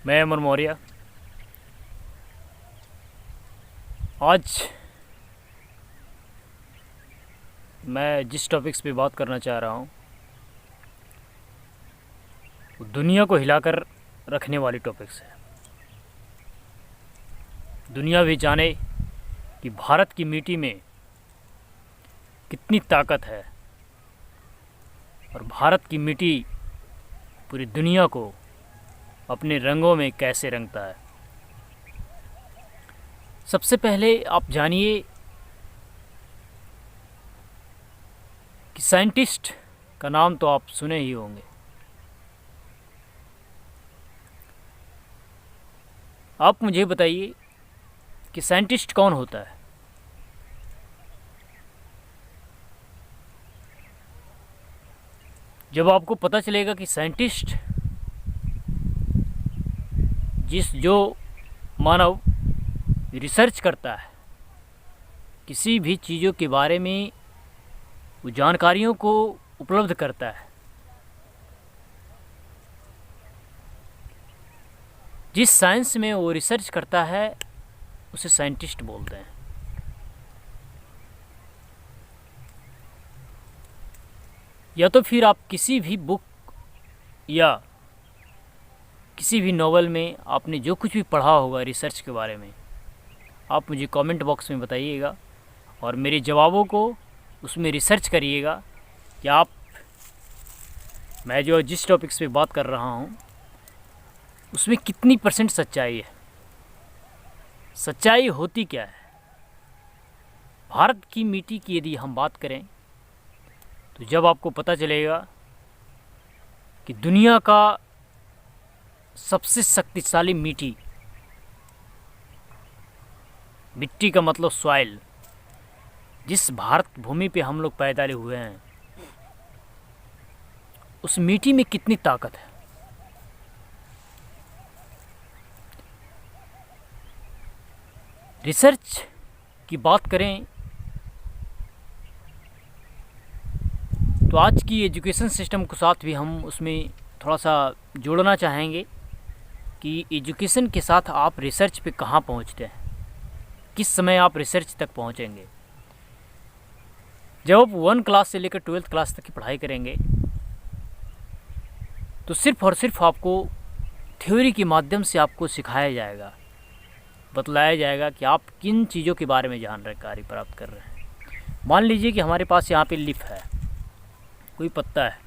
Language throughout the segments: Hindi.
मैं अमर मौर्य। आज मैं जिस टॉपिक्स पे बात करना चाह रहा हूँ वो दुनिया को हिलाकर रखने वाली टॉपिक्स है। दुनिया भी जाने कि भारत की मिट्टी में कितनी ताकत है और भारत की मिट्टी पूरी दुनिया को अपने रंगों में कैसे रंगता है। सबसे पहले आप जानिए कि साइंटिस्ट का नाम तो आप सुने ही होंगे। आप मुझे बताइए कि साइंटिस्ट कौन होता है। जब आपको पता चलेगा कि साइंटिस्ट जो मानव रिसर्च करता है किसी भी चीज़ों के बारे में, वो जानकारियों को उपलब्ध करता है, जिस साइंस में वो रिसर्च करता है उसे साइंटिस्ट बोलते हैं। या तो फिर आप किसी भी बुक या किसी भी नॉवल में आपने जो कुछ भी पढ़ा होगा रिसर्च के बारे में, आप मुझे कमेंट बॉक्स में बताइएगा और मेरे जवाबों को उसमें रिसर्च करिएगा कि मैं जो जिस टॉपिक्स पे बात कर रहा हूँ उसमें कितनी % सच्चाई है, सच्चाई होती क्या है। भारत की मिट्टी की यदि हम बात करें तो जब आपको पता चलेगा कि दुनिया का सबसे शक्तिशाली मिट्टी का मतलब सॉइल, जिस भारत भूमि पे हम लोग पैदा हुए हैं, उस मिट्टी में कितनी ताकत है। रिसर्च की बात करें तो आज की एजुकेशन सिस्टम के साथ भी हम उसमें थोड़ा सा जोड़ना चाहेंगे कि एजुकेशन के साथ आप रिसर्च पे कहाँ पहुँचते हैं, किस समय आप रिसर्च तक पहुँचेंगे। जब आप 1 क्लास से लेकर 12th क्लास तक की पढ़ाई करेंगे तो सिर्फ़ और सिर्फ आपको थ्योरी के माध्यम से आपको सिखाया जाएगा, बतलाया जाएगा कि आप किन चीज़ों के बारे में जानकारी प्राप्त कर रहे हैं। मान लीजिए कि हमारे पास यहाँ पे लीफ है, कोई पत्ता है,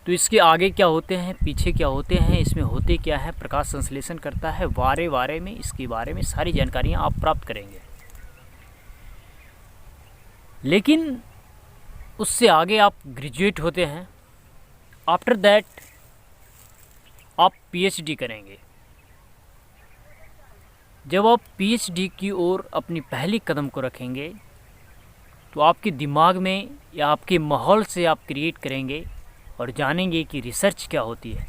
तो इसके आगे क्या होते हैं, पीछे क्या होते हैं, इसमें होते क्या है, प्रकाश संश्लेषण करता है, बारे में इसके बारे में सारी जानकारियाँ आप प्राप्त करेंगे। लेकिन उससे आगे आप ग्रेजुएट होते हैं, आफ्टर दैट आप PhD करेंगे। जब आप PhD की ओर अपनी पहली कदम को रखेंगे तो आपके दिमाग में या आपके माहौल से आप क्रिएट करेंगे और जानेंगे कि रिसर्च क्या होती है।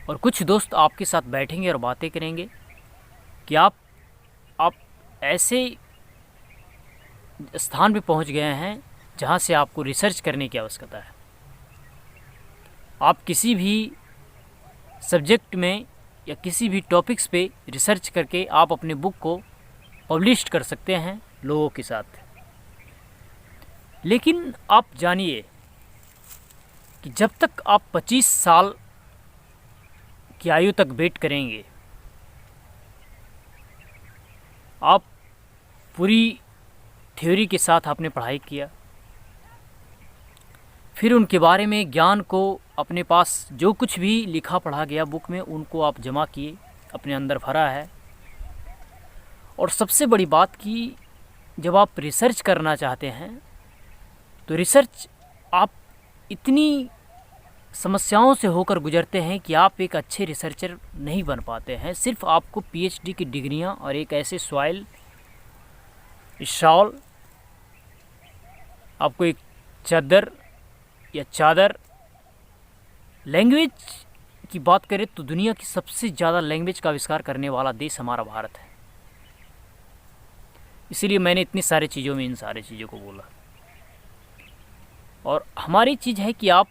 और कुछ दोस्त आपके साथ बैठेंगे और बातें करेंगे कि आप ऐसे स्थान पे पहुंच गए हैं जहां से आपको रिसर्च करने की आवश्यकता है। आप किसी भी सब्जेक्ट में या किसी भी टॉपिक्स पे रिसर्च करके आप अपने बुक को पब्लिश कर सकते हैं लोगों के साथ। लेकिन आप जानिए कि जब तक आप 25 साल की आयु तक वेट करेंगे, आप पूरी थ्योरी के साथ आपने पढ़ाई किया, फिर उनके बारे में ज्ञान को अपने पास जो कुछ भी लिखा पढ़ा गया बुक में उनको आप जमा किए, अपने अंदर भरा है। और सबसे बड़ी बात कि जब आप रिसर्च करना चाहते हैं तो रिसर्च आप इतनी समस्याओं से होकर गुजरते हैं कि आप एक अच्छे रिसर्चर नहीं बन पाते हैं। सिर्फ आपको PhD की डिग्रियां और एक ऐसे सॉइल शॉल, आपको एक चादर या चादर। लैंग्वेज की बात करें तो दुनिया की सबसे ज़्यादा लैंग्वेज का आविष्कार करने वाला देश हमारा भारत है। इसीलिए मैंने इतनी सारी चीज़ों में इन सारी चीज़ों को बोला। और हमारी चीज़ है कि आप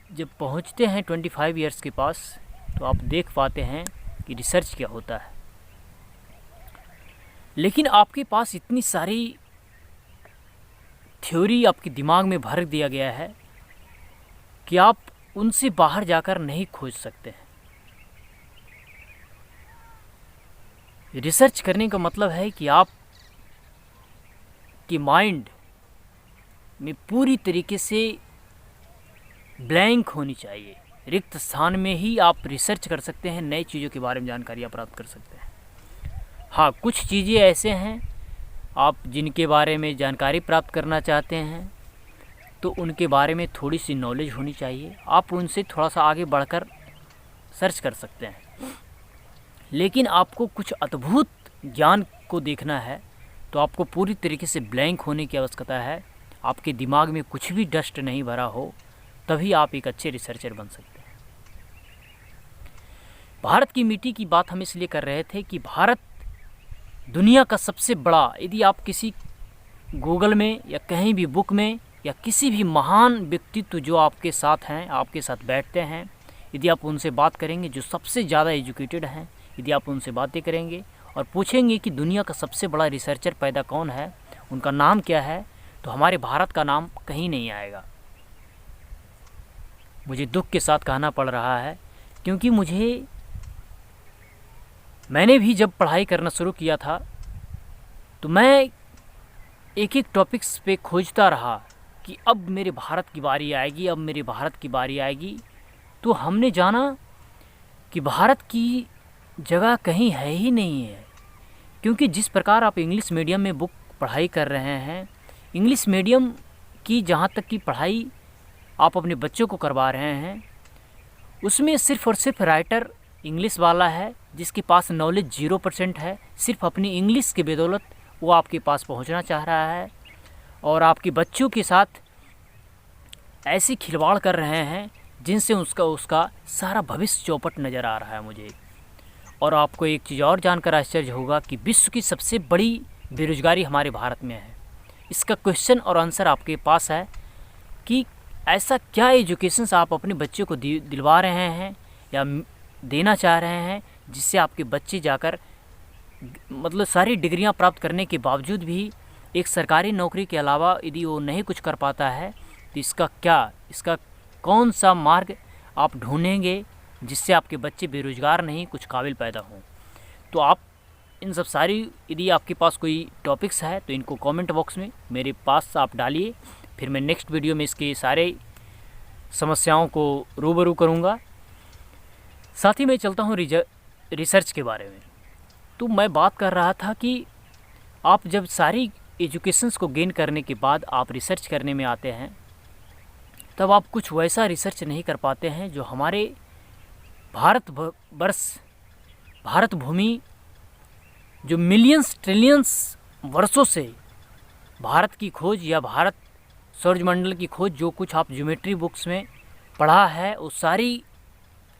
जब पहुंचते हैं 25 इयर्स के पास तो आप देख पाते हैं कि रिसर्च क्या होता है। लेकिन आपके पास इतनी सारी थ्योरी आपके दिमाग में भर दिया गया है कि आप उनसे बाहर जाकर नहीं खोज सकते हैं। रिसर्च करने का मतलब है कि आप की माइंड में पूरी तरीके से ब्लैंक होनी चाहिए। रिक्त स्थान में ही आप रिसर्च कर सकते हैं, नई चीज़ों के बारे में जानकारियाँ प्राप्त कर सकते हैं। हाँ, कुछ चीज़ें ऐसे हैं आप जिनके बारे में जानकारी प्राप्त करना चाहते हैं तो उनके बारे में थोड़ी सी नॉलेज होनी चाहिए, आप उनसे थोड़ा सा आगे बढ़कर सर्च कर सकते हैं। लेकिन आपको कुछ अद्भुत ज्ञान को देखना है तो आपको पूरी तरीके से ब्लैंक होने की आवश्यकता है। आपके दिमाग में कुछ भी डस्ट नहीं भरा हो, तभी आप एक अच्छे रिसर्चर बन सकते हैं। भारत की मिट्टी की बात हम इसलिए कर रहे थे कि भारत दुनिया का सबसे बड़ा, यदि आप किसी गूगल में या कहीं भी बुक में या किसी भी महान व्यक्तित्व जो आपके साथ हैं, आपके साथ बैठते हैं, यदि आप उनसे बात करेंगे, जो सबसे ज़्यादा एजुकेटेड हैं, यदि आप उनसे बातें करेंगे और पूछेंगे कि दुनिया का सबसे बड़ा रिसर्चर पैदा कौन है, उनका नाम क्या है, तो हमारे भारत का नाम कहीं नहीं आएगा। मुझे दुख के साथ कहना पड़ रहा है, क्योंकि मैंने भी जब पढ़ाई करना शुरू किया था तो मैं एक एक टॉपिक्स पे खोजता रहा कि अब मेरे भारत की बारी आएगी, अब मेरे भारत की बारी आएगी। तो हमने जाना कि भारत की जगह कहीं है ही नहीं है, क्योंकि जिस प्रकार आप इंग्लिश मीडियम में बुक पढ़ाई कर रहे हैं, इंग्लिश मीडियम की जहाँ तक की पढ़ाई आप अपने बच्चों को करवा रहे हैं, उसमें सिर्फ़ और सिर्फ राइटर इंग्लिश वाला है जिसके पास नॉलेज 0% है। सिर्फ अपनी इंग्लिश की बदौलत वो आपके पास पहुंचना चाह रहा है और आपके बच्चों के साथ ऐसी खिलवाड़ कर रहे हैं जिनसे उसका सारा भविष्य चौपट नज़र आ रहा है मुझे। और आपको एक चीज़ और जानकर आश्चर्य होगा कि विश्व की सबसे बड़ी बेरोज़गारी हमारे भारत में है। इसका क्वेश्चन और आंसर आपके पास है कि ऐसा क्या एजुकेशंस आप अपने बच्चों को दिलवा रहे हैं या देना चाह रहे हैं जिससे आपके बच्चे जाकर मतलब सारी डिग्रियां प्राप्त करने के बावजूद भी एक सरकारी नौकरी के अलावा यदि वो नहीं कुछ कर पाता है तो इसका कौन सा मार्ग आप ढूंढेंगे जिससे आपके बच्चे बेरोज़गार नहीं कुछ काबिल पैदा हों। तो आप इन सब सारी, यदि आपके पास कोई टॉपिक्स है तो इनको कमेंट बॉक्स में मेरे पास आप डालिए, फिर मैं नेक्स्ट वीडियो में इसके सारे समस्याओं को रूबरू करूँगा। साथ ही मैं चलता हूँ रिसर्च के बारे में। तो मैं बात कर रहा था कि आप जब सारी एजुकेशंस को गेन करने के बाद आप रिसर्च करने में आते हैं तब आप कुछ वैसा रिसर्च नहीं कर पाते हैं जो हमारे भारत भूमि जो मिलियंस ट्रिलियंस वर्षों से भारत की खोज या भारत सौरमंडल की खोज जो कुछ आप ज्योमेट्री बुक्स में पढ़ा है वो सारी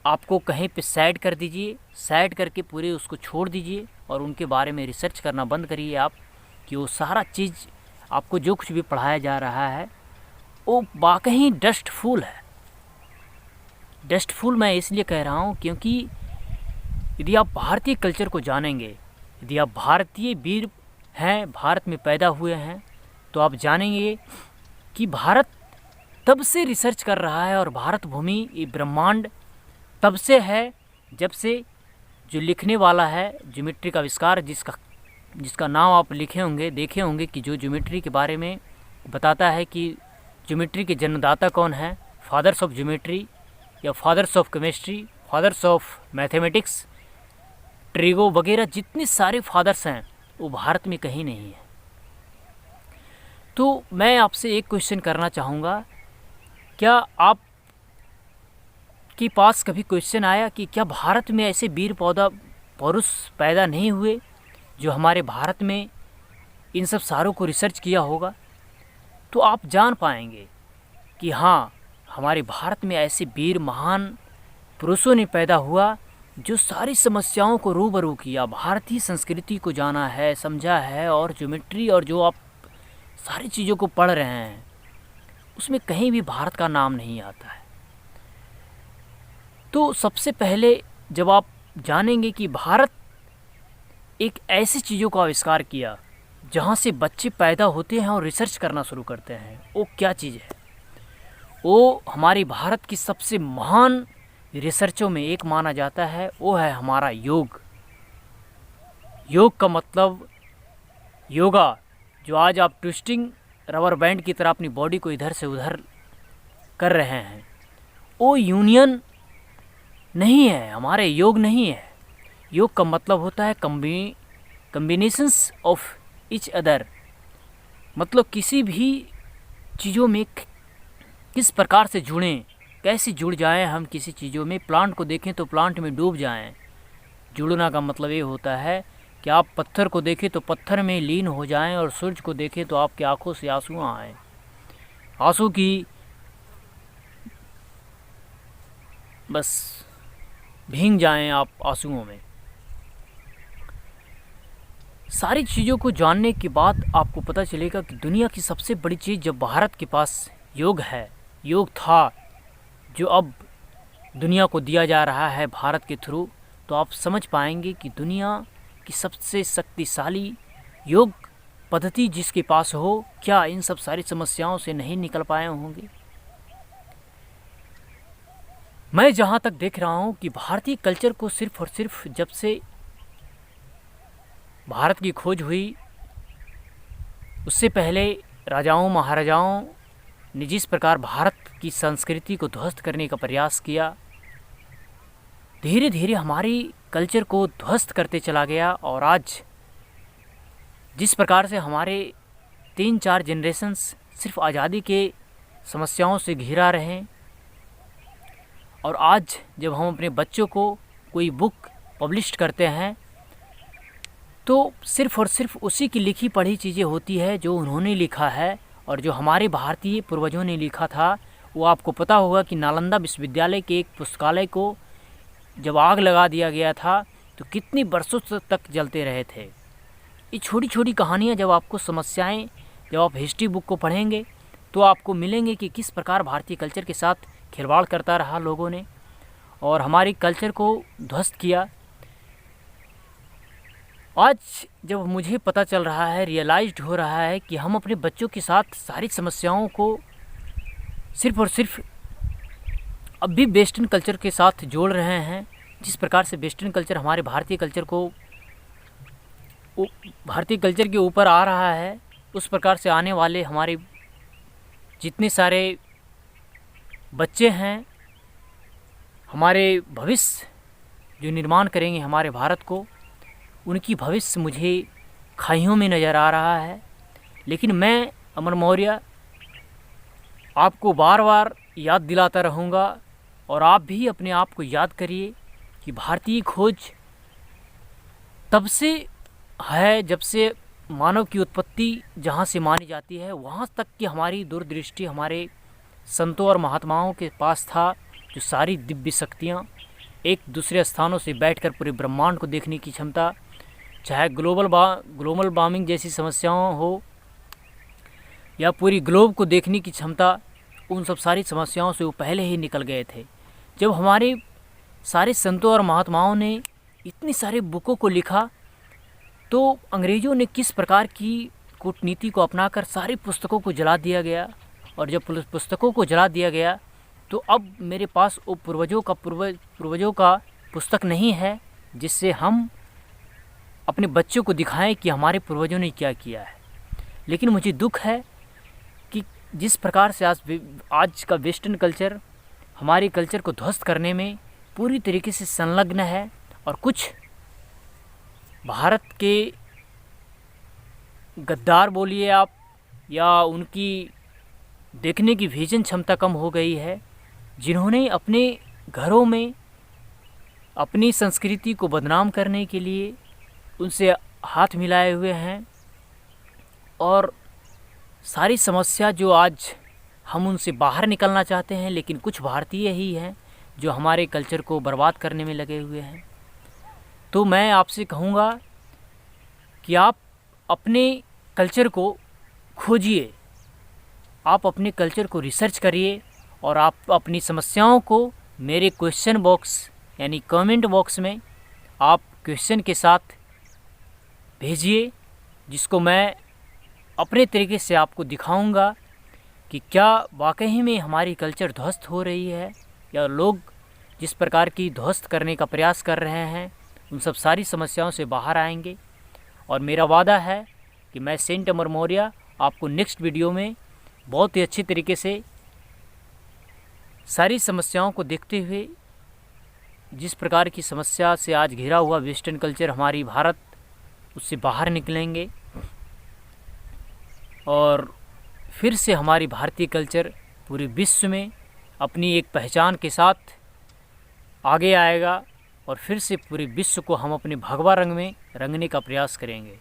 आपको कहीं पे साइड कर दीजिए, साइड करके पूरे उसको छोड़ दीजिए और उनके बारे में रिसर्च करना बंद करिए आप कि वो सारा चीज़ आपको जो कुछ भी पढ़ाया जा रहा है वो वाकई डस्टफुल है। डस्टफुल मैं इसलिए कह रहा हूँ क्योंकि यदि आप भारतीय कल्चर को जानेंगे, यदि आप भारतीय वीर हैं, भारत में पैदा हुए हैं, तो आप जानेंगे कि भारत तब से रिसर्च कर रहा है और भारत भूमि ये ब्रह्मांड तब से है जब से जो लिखने वाला है ज्योमेट्री का आविष्कार जिसका नाम आप लिखे होंगे, देखे होंगे कि जो ज्योमेट्री के बारे में बताता है कि ज्योमेट्री के जन्मदाता कौन है, फादर्स ऑफ ज्योमेट्री या fathers of chemistry, fathers of mathematics, trigo वगैरह जितने सारे फादर्स हैं वो भारत में कहीं नहीं है। तो मैं आपसे एक क्वेश्चन करना चाहूँगा, क्या आप के पास कभी क्वेश्चन आया कि क्या भारत में ऐसे वीर पुरुष पैदा नहीं हुए जो हमारे भारत में इन सब सारों को रिसर्च किया होगा? तो आप जान पाएंगे कि हाँ, हमारे भारत में ऐसे वीर महान पुरुषों ने पैदा हुआ जो सारी समस्याओं को रूबरू किया, भारतीय संस्कृति को जाना है, समझा है। और ज्योमेट्री और जो आप सारी चीज़ों को पढ़ रहे हैं उसमें कहीं भी भारत का नाम नहीं आता है। तो सबसे पहले जब आप जानेंगे कि भारत एक ऐसी चीज़ों का आविष्कार किया जहाँ से बच्चे पैदा होते हैं और रिसर्च करना शुरू करते हैं, वो क्या चीज़ है? वो हमारी भारत की सबसे महान रिसर्चों में एक माना जाता है, वो है हमारा योग। योग का मतलब योगा, जो आज आप ट्विस्टिंग रबर बैंड की तरह अपनी बॉडी को इधर से उधर कर रहे हैं, वो यूनियन नहीं है, हमारे योग नहीं है। योग का मतलब होता है कम्बिनेशंस ऑफ ईच अदर, मतलब किसी भी चीज़ों में किस प्रकार से जुड़ें, कैसे जुड़ जाएं हम किसी चीज़ों में। प्लांट को देखें तो प्लांट में डूब जाएं। जुड़ना का मतलब ये होता है कि आप पत्थर को देखें तो पत्थर में लीन हो जाएं, और सूरज को देखें तो आपकी आंखों से आंसू आएँ, आंसू की बस भीग जाएं आप आंसुओं में। सारी चीज़ों को जानने के बाद आपको पता चलेगा कि दुनिया की सबसे बड़ी चीज़ जब भारत के पास योग है, योग था, जो अब दुनिया को दिया जा रहा है भारत के थ्रू, तो आप समझ पाएंगे कि दुनिया की सबसे शक्तिशाली योग पद्धति जिसके पास हो, क्या इन सब सारी समस्याओं से नहीं निकल पाए होंगे। मैं जहाँ तक देख रहा हूँ कि भारतीय कल्चर को सिर्फ़ और सिर्फ जब से भारत की खोज हुई, उससे पहले राजाओं महाराजाओं ने जिस प्रकार भारत की संस्कृति को ध्वस्त करने का प्रयास किया, धीरे धीरे हमारी कल्चर को ध्वस्त करते चला गया। और आज जिस प्रकार से हमारे 3-4 जनरेशन्स सिर्फ आज़ादी के समस्याओं से घिरा रहे, और आज जब हम अपने बच्चों को कोई बुक पब्लिश करते हैं तो सिर्फ़ और सिर्फ उसी की लिखी पढ़ी चीज़ें होती है जो उन्होंने लिखा है, और जो हमारे भारतीय पूर्वजों ने लिखा था। वो आपको पता होगा कि नालंदा विश्वविद्यालय के एक पुस्तकालय को जब आग लगा दिया गया था तो कितनी बरसों तक जलते रहे थे। ये छोटी छोटी कहानियाँ जब आपको समस्याएं, जब आप हिस्ट्री बुक को पढ़ेंगे तो आपको मिलेंगे कि किस प्रकार भारतीय कल्चर के साथ खिलवाड़ करता रहा लोगों ने, और हमारी कल्चर को ध्वस्त किया। आज जब मुझे पता चल रहा है, रियलाइज्ड हो रहा है कि हम अपने बच्चों के साथ सारी समस्याओं को सिर्फ़ और सिर्फ अब भी वेस्टर्न कल्चर के साथ जोड़ रहे हैं, जिस प्रकार से वेस्टर्न कल्चर हमारे भारतीय कल्चर के ऊपर आ रहा है, उस प्रकार से आने वाले हमारे जितने सारे बच्चे हैं, हमारे भविष्य जो निर्माण करेंगे हमारे भारत को, उनकी भविष्य मुझे खाइयों में नज़र आ रहा है। लेकिन मैं अमर मौर्य आपको बार बार याद दिलाता रहूँगा, और आप भी अपने आप को याद करिए कि भारतीय खोज तब से है जब से मानव की उत्पत्ति जहाँ से मानी जाती है वहाँ तक की हमारी दूरदृष्टि हमारे संतों और महात्माओं के पास था, जो सारी दिव्य शक्तियाँ, एक दूसरे स्थानों से बैठकर पूरे ब्रह्मांड को देखने की क्षमता, चाहे ग्लोबल वार्मिंग जैसी समस्याओं हो या पूरी ग्लोब को देखने की क्षमता, उन सब सारी समस्याओं से वो पहले ही निकल गए थे। जब हमारे सारे संतों और महात्माओं ने इतनी सारी बुकों को लिखा तो अंग्रेज़ों ने किस प्रकार की कूटनीति को अपनाकर सारी पुस्तकों को जला दिया गया, और जब पुस्तकों को जला दिया गया तो अब मेरे पास वो पूर्वजों का पुस्तक नहीं है जिससे हम अपने बच्चों को दिखाएं कि हमारे पूर्वजों ने क्या किया है। लेकिन मुझे दुख है कि जिस प्रकार से आज का वेस्टर्न कल्चर हमारे कल्चर को ध्वस्त करने में पूरी तरीके से संलग्न है, और कुछ भारत के गद्दार बोलिए आप, या उनकी देखने की विजन क्षमता कम हो गई है, जिन्होंने अपने घरों में अपनी संस्कृति को बदनाम करने के लिए उनसे हाथ मिलाए हुए हैं, और सारी समस्या जो आज हम उनसे बाहर निकलना चाहते हैं, लेकिन कुछ भारतीय ही हैं जो हमारे कल्चर को बर्बाद करने में लगे हुए हैं। तो मैं आपसे कहूँगा कि आप अपने कल्चर को खोजिए, आप अपने कल्चर को रिसर्च करिए, और आप अपनी समस्याओं को मेरे क्वेश्चन बॉक्स यानी कमेंट बॉक्स में आप क्वेश्चन के साथ भेजिए, जिसको मैं अपने तरीके से आपको दिखाऊंगा कि क्या वाकई में हमारी कल्चर ध्वस्त हो रही है या लोग जिस प्रकार की ध्वस्त करने का प्रयास कर रहे हैं उन सब सारी समस्याओं से बाहर आएंगे। और मेरा वादा है कि मैं सेंट अमर मौर्य आपको नेक्स्ट वीडियो में बहुत ही अच्छी तरीके से सारी समस्याओं को देखते हुए, जिस प्रकार की समस्या से आज घिरा हुआ वेस्टर्न कल्चर हमारी भारत, उससे बाहर निकलेंगे और फिर से हमारी भारतीय कल्चर पूरे विश्व में अपनी एक पहचान के साथ आगे आएगा और फिर से पूरे विश्व को हम अपने भगवा रंग में रंगने का प्रयास करेंगे।